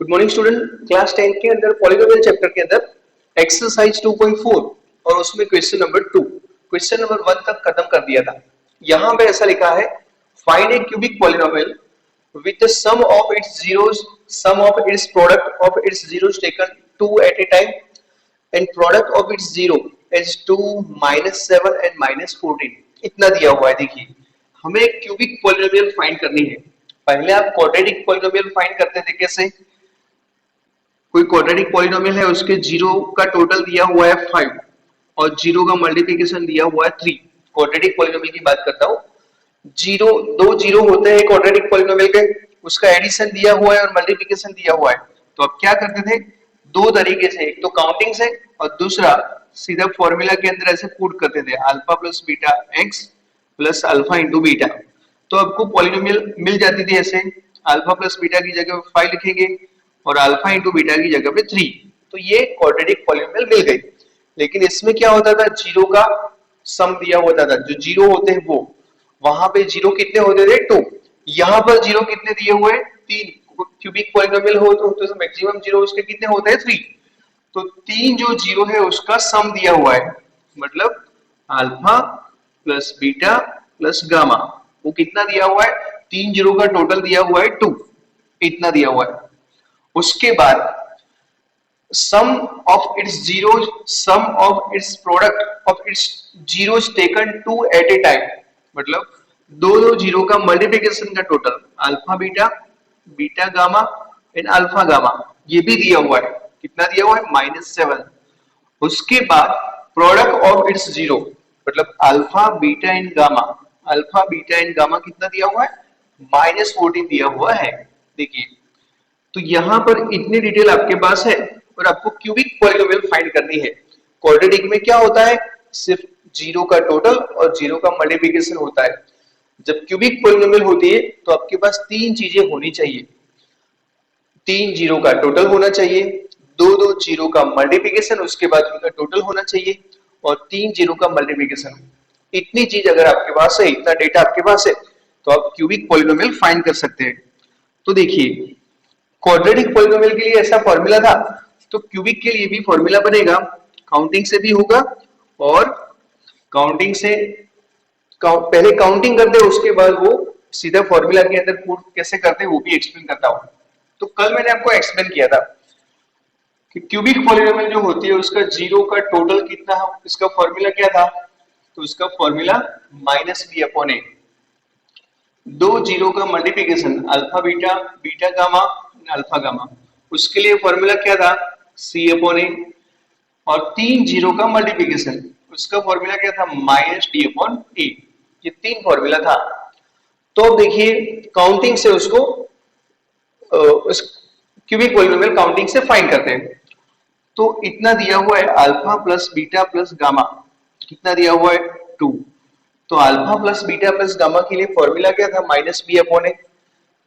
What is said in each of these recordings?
Good morning student. Class 10 के अंदर polynomial chapter के अंदर एक्सरसाइज 2.4 और उसमें क्वेश्चन नंबर 2 क्वेश्चन नंबर 1 तक खत्म कर दिया था। यहां पे ऐसा लिखा है find A cubic polynomial with the sum of its zeros, sum of its product of its zeros taken 2 at a time and product of its zero is 2 -7 and -14। इतना दिया हुआ है। देखिए हमें एक क्यूबिक पॉलिनोमियल फाइंड करनी है। पहले आप क्वाड्रेटिक पॉलिनोमियल फाइंड करते थे कैसे? कोई क्वाड्रेटिक पॉलिनोमियल है, उसके जीरो का टोटल दिया हुआ है 5 और जीरो का मल्टीप्लिकेशन दिया हुआ है 3। क्वाड्रेटिक पॉलिनोमियल की बात करता हूं। जीरो, दो जीरो होते हैं क्वाड्रेटिक पॉलिनोमियल के, उसका एडिशन दिया हुआ है और मल्टीप्लिकेशन दिया हुआ है। तो अब क्या करते थे, दो तरीके से, एक तो काउंटिंग से और दूसरा सीधा फॉर्मूला के अंदर ऐसे पुट करते थे, alpha plus beta x plus alpha into beta. तो आपको पॉलिनोमियल मिल जाती थी ऐसे, अल्फा प्लस बीटा की जगह 5 लिखेंगे और अल्फा इंटू बीटा की जगह पे 3। तो ये क्वाड्रेटिक पॉलिनोमियल मिल गई। लेकिन इसमें क्या होता था, जीरो का सम दिया होता था, जो जीरो होते हैं वो, वहां पे जीरो कितने होते थे, 2। यहाँ पर जीरो कितने दिए हुए, 3। क्यूबिक पॉलिनोमियल हो तो मैक्सिमम जीरो उसके कितने होते हैं, 3। तो 3 जो जीरो है उसका सम दिया हुआ है, मतलब alpha plus beta plus gamma, वो कितना दिया हुआ है, 3 जीरो का टोटल दिया हुआ है 2, इतना दिया हुआ है। उसके बाद sum of its zeros, sum of its product of its zeros taken 2 at a time, मतलब दो दो जीरो का मल्टीप्लिकेशन का total, alpha beta beta gamma and alpha gamma, ये भी दिया हुआ है। कितना दिया हुआ है, -7। उसके बाद प्रोडक्ट ऑफ इट्स जीरो, मतलब alpha beta and gamma, alpha beta and gamma कितना दिया हुआ है, -14 दिया हुआ है। देखिए तो यहां पर इतनी डिटेल आपके पास है और आपको क्यूबिक पॉलिनोमियल फाइंड करनी है। क्वाड्रेटिक में क्या होता है, सिर्फ जीरो का टोटल और जीरो का मल्टीप्लिकेशन होता है। जब क्यूबिक पॉलिनोमियल होती है तो आपके पास तीन चीजें होनी चाहिए, 3 जीरो का टोटल होना चाहिए, दो दो जीरो का मल्टीप्लिकेशन, उसके बाद उनका टोटल होना चाहिए और 3 जीरो का मल्टीप्लिकेशन। इतनी चीज अगर आपके पास है, इतना डेटा आपके पास है, तो आप क्यूबिक पॉलिनोमियल फाइंड कर सकते हैं। तो देखिए क्वाड्रेटिक पॉलिनोमियल के लिए ऐसा फॉर्मूला था, तो क्यूबिक के लिए भी फॉर्मूला बनेगा, काउंटिंग से भी होगा और काउंटिंग से पहले काउंटिंग करते हैं, उसके बाद वो सीधा फॉर्मूला के अंदर पुट कैसे करते हैं वो भी एक्सप्लेन करता हूं। तो कल मैंने आपको एक्सप्लेन किया था कि क्यूबिक पॉलिनोमियल जो होती है उसका जीरो का टोटल कितना है, इसका फॉर्मूला क्या था, तो इसका फॉर्मूला -b/a, दो जीरो का multiplication alpha beta beta gamma alpha gamma, उसके लिए फॉर्मूला क्या था, c/a, और 3 जीरो का मल्टीप्लिकेशन, उसका फॉर्मूला क्या था, -d/a। ये 3 फॉर्मूला था। तो अब देखिए काउंटिंग से उसको उस क्यूबिक पॉलिनोमियल काउंटिंग से फाइंड करते हैं। तो इतना दिया हुआ है, alpha plus beta plus gamma, कितना दिया हुआ है, 2। तो alpha plus beta plus gamma के लिए फॉर्मूला क्या था, -b/a।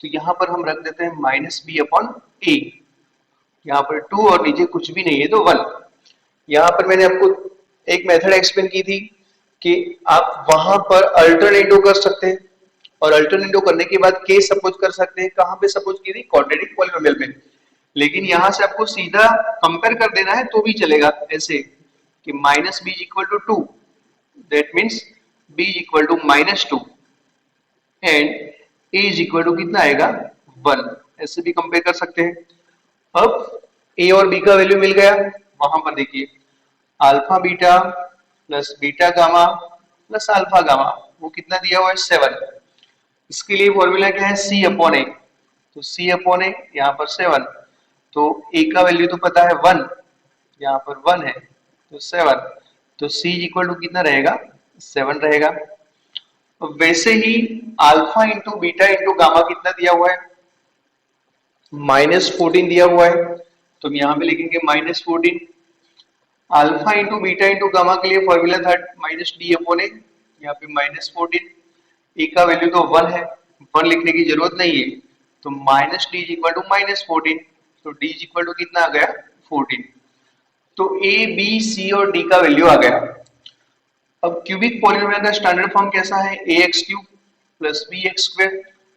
तो यहां पर हम रख देते हैं -b/a, यहाँ पर 2 और नीचे कुछ भी नहीं है तो 1। यहाँ पर मैंने आपको एक मेथड एक्सप्लेन की थी कि आप वहां पर अल्टरनेटिव कर सकते हैं और अल्टरनेटिव करने के बाद केस सपोज कर सकते हैं। कहां पे सपोज की थी, क्वाड्रेटिक पॉलिनोमियल में। लेकिन यहां से आपको सीधा कंपेयर कर देना है तो भी चलेगा, ऐसे कि -b=2, that means b=-2 and a कितना आएगा, 1। ऐसे भी कंपेयर कर सकते हैं। अब a और b का वैल्यू मिल गया, वहां पर देखिए alpha beta plus beta gamma plus alpha gamma, वो कितना दिया हुआ है, 7। इसके लिए फॉर्मूला क्या है, c/a। तो c/a यहाँ पर 7, तो a का वैल्यू तो पता है 1, यहाँ पर 1 है तो 7, तो c कितना रहेगा, 7 रहेगा। वैसे ही alpha into beta into gamma कितना दिया हुआ है, -14 दिया हुआ है, तो यहाँ पे लिखेंगे -14। Alpha into beta into gamma के लिए फॉर्मूला था -d/a, यहाँ पे -14। ए का वैल्यू तो 1 है, 1 लिखने की जरूरत नहीं है, तो -d=-14, तो d कितना आ गया, 14। तो a b c और d का वैल्यू आ गया। अब क्यूबिक पॉलिनोमियल का स्टैंडर्ड फॉर्म कैसा है, ax³ + bx²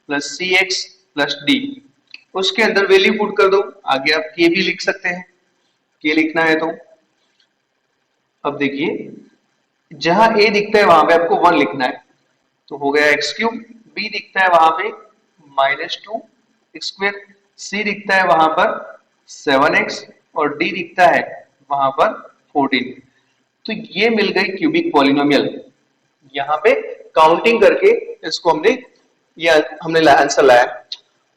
+ cx + d। उसके अंदर वैल्यू पुट कर दो। आगे आप के भी लिख सकते हैं, के लिखना है तो। अब देखिए, जहां ए दिखता है वहां पे आपको 1 लिखना है, तो हो गया एक्स क्यूब। बी दिखता है वहां पे -2 x²। सी दिखता है वहां पर 7x, और डी दिखता है वहां पर 14। तो ये मिल गई क्यूबिक पॉलिनोमियल। यहाँ पे काउंटिंग करके इसको हमने आंसर लाया।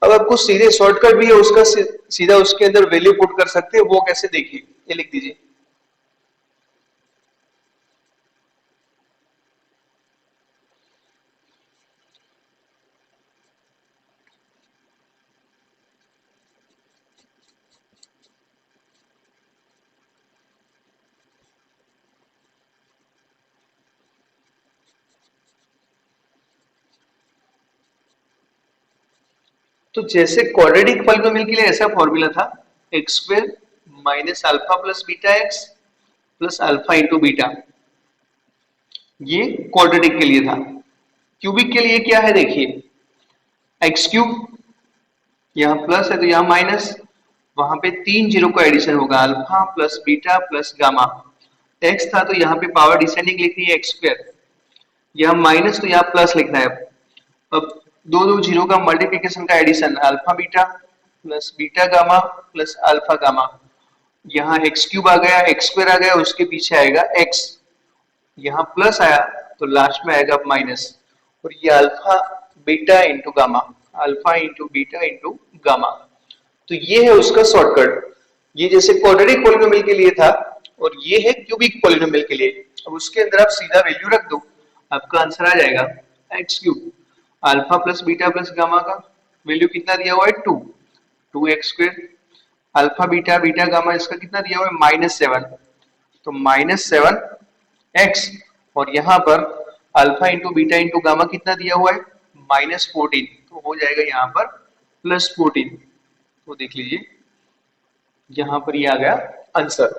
अब आपको सीधे शॉर्टकट भी है उसका, सीधा उसके अंदर वैल्यू पुट कर सकते हैं। वो कैसे, देखिए, ये लिख दीजिए। तो जैसे क्वाड्रेटिक पॉलिनोमियल के लिए ऐसा फॉर्मूला था, x² minus alpha plus beta x plus alpha into beta. ये क्वाड्रेटिक के लिए था। क्यूबिक के लिए क्या है, देखिए, x³ यहाँ प्लस है तो यहाँ माइनस, वहां पे 3 जीरो का एडिशन होगा, alpha plus beta plus gamma. x था तो यहाँ पे पावर डिसेंडिंग लिखनी है x², यहाँ माइनस तो यहाँ प्लस लिखना है। अब दो दो जीरो का मल्टीप्लिकेशन का addition, alpha beta plus beta gamma plus alpha gamma. यहाँ x³ आ गया, x² आ गया, उसके पीछे आएगा x, यहाँ प्लस आया तो लास्ट में आएगा माइनस, और ये alpha beta into gamma, alpha into beta into gamma. तो ये है उसका शॉर्टकट। ये जैसे क्वाड्रेटिक पॉलिनोमियल के लिए था, और ये है क्यूबिक पॉलिनोमियल के लिए। अब उसके अंदर आप सीधा वैल्यू रख दो, आपका आंसर आ जाएगा x³ alpha plus beta plus gamma का वैल्यू कितना दिया हुआ है 2x²। Alpha beta beta gamma इसका कितना दिया हुआ है -7, तो -7x, और यहाँ पर alpha into beta into gamma कितना दिया हुआ है -14, तो हो जाएगा यहाँ पर +14। तो देख लीजिए, यहाँ पर ये आ गया आंसर।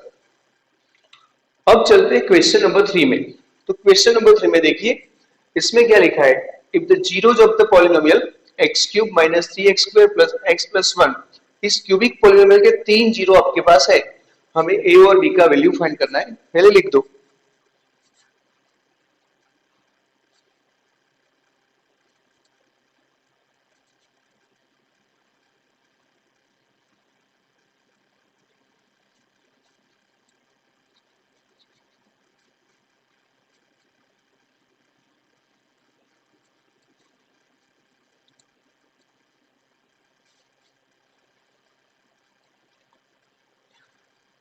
अब चलते हैं क्वेश्चन नंबर 3 में। तो क्वेश्चन नंबर 3 में देखिए, इसमें क्या लिखा है, if the zeros of the polynomial x³ minus 3x² plus x plus 1, इस क्यूबिक पॉलिनोमियल के 3 जीरो आपके पास है, हमें a और b का वैल्यू फाइंड करना है। पहले लिख दो।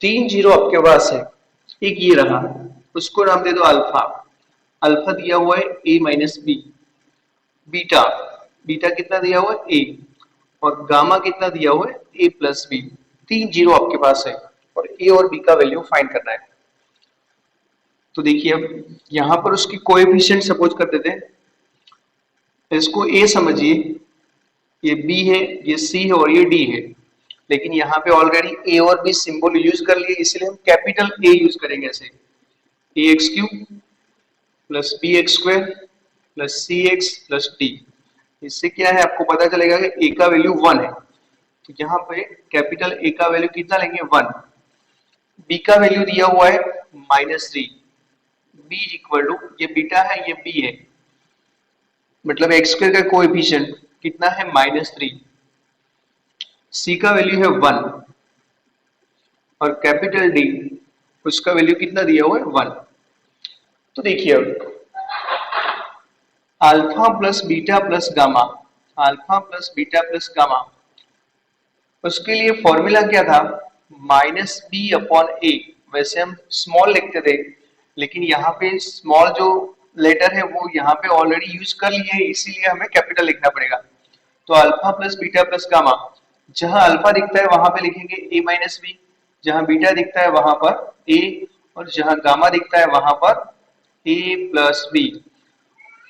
तीन जीरो आपके पास है, एक ये रहा, उसको नाम दे दो अल्फा। अल्फा दिया हुआ है a minus B. Beta, beta कितना दिया हुआ है a, और गामा कितना दिया हुआ है a प्लस बी। तीन जीरो आपके पास है, और a और b का वैल्यू फाइंड करना है। तो देखिए, अब यहां पर उसकी कोएफिशिएंट सपोज कर देते हैं। इसको a समझिए, ये b है, ये c है, और ये d है। लेकिन यहाँ पे ऑलरेडी a और b सिंबल यूज कर लिए, इसलिए हम कैपिटल A यूज करेंगे। ऐसे ax³ plus bx² plus cx plus d। इससे क्या है, आपको पता चलेगा कि a का वैल्यू 1 है, तो यहाँ पे कैपिटल A का वैल्यू कितना लेंगे 1। b का वैल्यू दिया हुआ है -3। b इज इक्वल टू, ये बीटा है ये b है, मतलब x² का कोएफिशिएंट कितना है -3। c का वैल्यू है 1, और कैपिटल D उसका वैल्यू कितना दिया हुआ है 1। तो देखिए, अब alpha plus beta plus gamma, alpha plus beta plus gamma, उसके लिए फॉर्मूला क्या था, -b/a। वैसे हम स्मॉल लिखते थे, लेकिन यहाँ पे स्मॉल जो लेटर है वो यहाँ पे ऑलरेडी यूज कर लिए है, इसीलिए हमें कैपिटल लिखना पड़ेगा। तो alpha plus beta plus gamma, जहां अल्फा दिखता है वहां पे लिखेंगे a माइनस बी, जहां बीटा दिखता है वहां पर a, और जहां गामा दिखता है वहां पर a प्लस बी।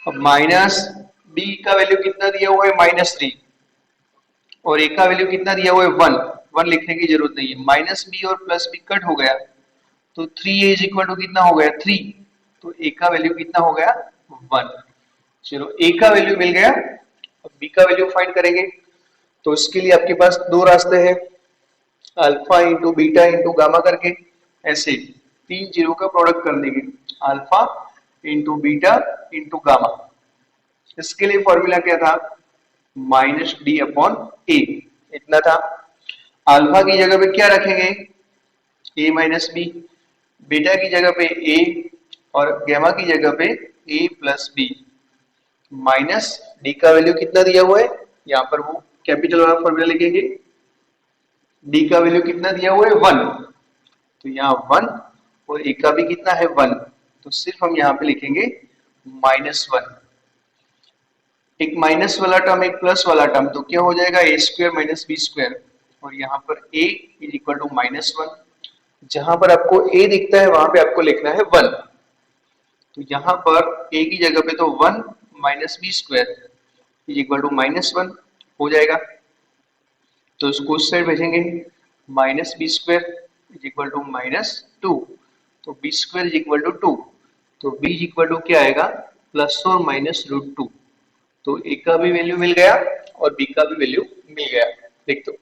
अब माइनस b का वैल्यू कितना दिया हुआ है -3, और a का वैल्यू कितना दिया हुआ है 1। 1 लिखने की जरूरत नहीं है, माइनस बी और प्लस बी कट हो गया, तो 3a इज इक्वल टू कितना हो गया 3, तो a का वैल्यू कितना हो गया 1। चलो, a का वैल्यू मिल गया, अब b का वैल्यू फाइंड करेंगे। तो इसके लिए आपके पास दो रास्ते हैं, alpha into beta into gamma करके, ऐसे तीन जीरो का प्रोडक्ट कर देंगे, alpha into beta into gamma. इसके लिए फॉर्मूला क्या था, माइनस डी अपॉन ए, इतना था। अल्फा की जगह पे क्या रखेंगे, ए माइनस बी, बीटा की जगह पे ए और गामा की जगह पे ए प्लस बी, माइनस डी का वैल्यू कितना दिया हुआ है, यहाँ पर वो कैपिटल वाला फॉर्मूला लिखेंगे, डी का वैल्यू कितना दिया हुआ है 1, तो यहाँ 1 और ए का भी कितना है 1, तो सिर्फ हम यहाँ पे लिखेंगे -1। एक माइनस वाला टर्म एक प्लस वाला टर्म, तो क्या हो जाएगा ए स्क्वायर माइनस बी स्क्वायर, और यहाँ पर a इज इक्वल टू -1। जहां पर आपको a दिखता है वहां पे आपको लिखना है 1, तो यहाँ पर a की जगह पे तो 1 minus B square is equal to -1 हो जाएगा, तो इसको उस साइड भेजेंगे, minus B square is equal to -2, तो B square is equal to 2, तो b इज इक्वल टू क्या आएगा, प्लस और -√2, तो a का भी वैल्यू मिल गया और b का भी वैल्यू मिल गया। देख दो